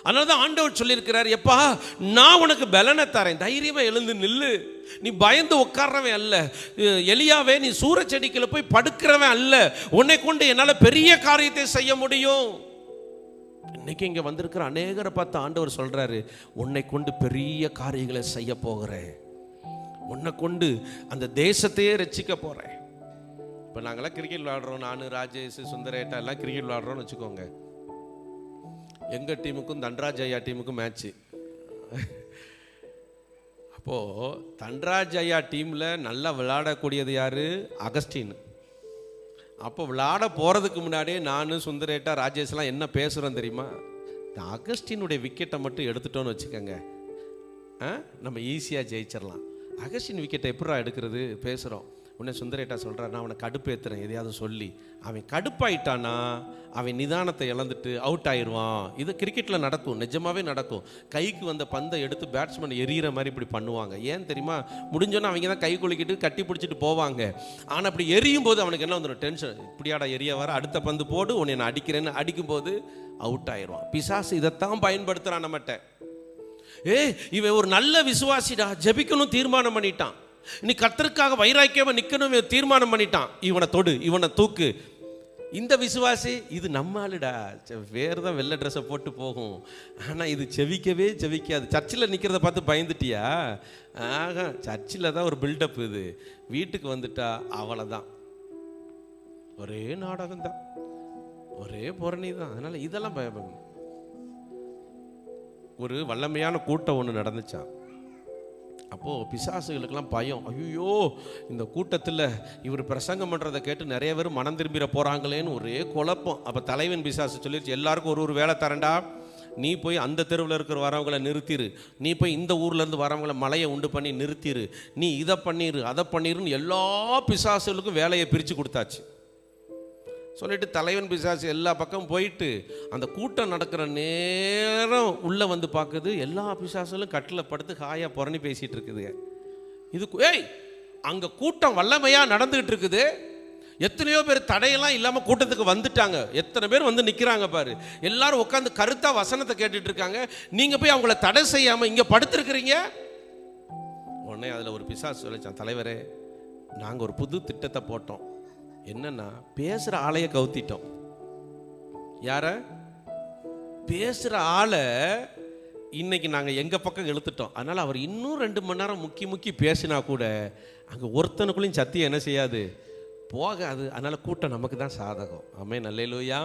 அதனால தான் ஆண்டவர் சொல்லியிருக்கிறார், எப்பா நான் உனக்கு பலனை தரேன், தைரியமாக எழுந்து நில்லு, நீ பயந்து உட்கார்றவன் அல்ல. எலியாவே நீ சூரச்செடிக்கில் போய் படுக்கிறவன் அல்ல, உன்னை கொண்டு என்னால் பெரிய காரியத்தை செய்ய முடியும். இன்னைக்கு இங்கே வந்திருக்கிற அநேகரை பார்த்து ஆண்டவர் சொல்கிறாரு, உன்னை கொண்டு பெரிய காரியங்களை செய்ய போகிறேன், உன்னை கொண்டு அந்த தேசத்தையே ரட்சிக்க போகிறேன். இப்போ நாங்களாம் கிரிக்கெட் விளையாடுறோம், நான் ராஜேஷ் சுந்தரேட்டா எல்லாம் கிரிக்கெட் விளையாடுறோம்னு வச்சுக்கோங்க. எங்கள் டீமுக்கும் தன்ராஜ் ஐயா டீமுக்கும் மேட்ச்சு. அப்போது தன்ராஜ் ஐயா டீமில் நல்லா விளையாடக்கூடியது யார்? அகஸ்டின். அப்போ விளையாட போகிறதுக்கு முன்னாடியே நான் சுந்தரேட்டா ராஜேஷ்லாம் என்ன பேசுகிறோம் தெரியுமா? இந்த அகஸ்டினுடைய விக்கெட்டை மட்டும் எடுத்துட்டோன்னு வச்சுக்கோங்க, நம்ம ஈஸியாக ஜெயிச்சிடலாம். அகஸ்டின் விக்கெட்டை எப்படா எடுக்கிறது பேசுகிறோம். உடனே சுந்தரேட்டா சொல்கிறார், நான் அவனை கடுப்பேற்றுறேன் எதையாவது சொல்லி. அவன் கடுப்பாயிட்டானா அவன் நிதானத்தை இழந்துட்டு அவுட் ஆயிடுவான். இது கிரிக்கெட்டில் நடக்கும், நிஜமாகவே நடக்கும். கைக்கு வந்த பந்தை எடுத்து பேட்ஸ்மேன் எரியிற மாதிரி இப்படி பண்ணுவாங்க. ஏன் தெரியுமா? முடிஞ்சோன்னா அவங்க தான் கை குலுக்கிட்டு கட்டி பிடிச்சிட்டு போவாங்க. ஆனால் அப்படி எரியும் போது அவனுக்கு என்ன வந்துடும்? டென்ஷன். இப்படியாடா எரிய வர, அடுத்த பந்து போடு, உன்னை நான் அடிக்கிறேன்னு அடிக்கும்போது அவுட் ஆயிடுவான். பிசாசு இதைத்தான் பயன்படுத்துகிறான் நம்மகிட்ட. இவன் ஒரு நல்ல விசுவாசிடா, ஜெபிக்கணும் தீர்மானம் பண்ணிட்டான், நீ கர்த்தருக்காக வைராக்கியமா நிக்கணும் தீர்மானம் பண்ணிட்டான், இவனை தொடு, இவனை தூக்கு. இந்த விசுவாசி இது நம்ம ஆளுடா, வேறு தான் வெள்ளை ட்ரெஸ்ஸை போட்டு போகும், ஆனால் இது செவிக்கவே செவிக்காது. சர்ச்சில் நிற்கிறத பார்த்து பயந்துட்டியா? ஆக சர்ச்சில் தான் ஒரு பில்டப், இது வீட்டுக்கு வந்துட்டா அவ்வளோதான், ஒரே நாடகம் தான், ஒரே பொரணி தான். அதனால் இதெல்லாம் பயப்படணும். ஒரு வல்லமையான கூட்டம் ஒன்று நடந்துச்சான். அப்போது பிசாசுகளுக்கெல்லாம் பயம். ஐயோ, இந்த கூட்டத்தில் இவர் பிரசங்கம் பண்ணுறதை கேட்டு நிறைய பேர் மனம் திரும்பிட போகிறாங்களேன்னு ஒரே குழப்பம். அப்போ தலைவன் பிசாசு சொல்லிடுச்சு, எல்லாருக்கும் ஒரு வேலை தரேன்டா, நீ போய் அந்த தெருவில் இருக்கிற வரவங்களை நிறுத்திடு, நீ போய் இந்த ஊர்லேருந்து வரவங்களை மலையை உண்டு பண்ணி நிறுத்திடு, நீ இதை பண்ணிடு அதை பண்ணிடுன்னு எல்லா பிசாசுகளுக்கும் வேலையை பிரித்து கொடுத்தாச்சு. சொல்லிட்டு தலைவன் பிசாசு எல்லா பக்கம் போயிட்டு அந்த கூட்டம் நடக்கிற நேரம் உள்ளே வந்து பார்க்குது, எல்லா பிசாசுகளும் கட்டில் படுத்து ஹாயாக புறணி பேசிகிட்டு இருக்குது. இது அங்கே கூட்டம் வல்லமையாக நடந்துகிட்டு இருக்குது. எத்தனையோ பேர் தடையெல்லாம் இல்லாமல் கூட்டத்துக்கு வந்துட்டாங்க. எத்தனை பேர் வந்து நிற்கிறாங்க பாரு. எல்லாரும் உட்காந்து கருத்தாக வசனத்தை கேட்டுட்டு இருக்காங்க. நீங்கள் போய் அவங்கள தடை செய்யாமல் இங்கே படுத்துருக்குறீங்க. உடனே அதில் ஒரு பிசாசு சொல்லிச்சான், தலைவரே நாங்கள் ஒரு புது திட்டத்தை போட்டோம். என்னன்னா, பேசுகிற ஆளையை கவுத்திட்டோம். யார? பேசுகிற ஆளை இன்னைக்கு நாங்கள் எங்கள் பக்கம் இழுத்துட்டோம். அதனால் அவர் இன்னும் 2 மணி நேரம் முக்கி பேசினா கூட அங்கே ஒருத்தனுக்குள்ளேயும் சத்தியம் என்ன செய்யாது, போகாது. அதனால் கூட்டம் நமக்கு தான் சாதகம். ஆமென், அல்லேலூயா.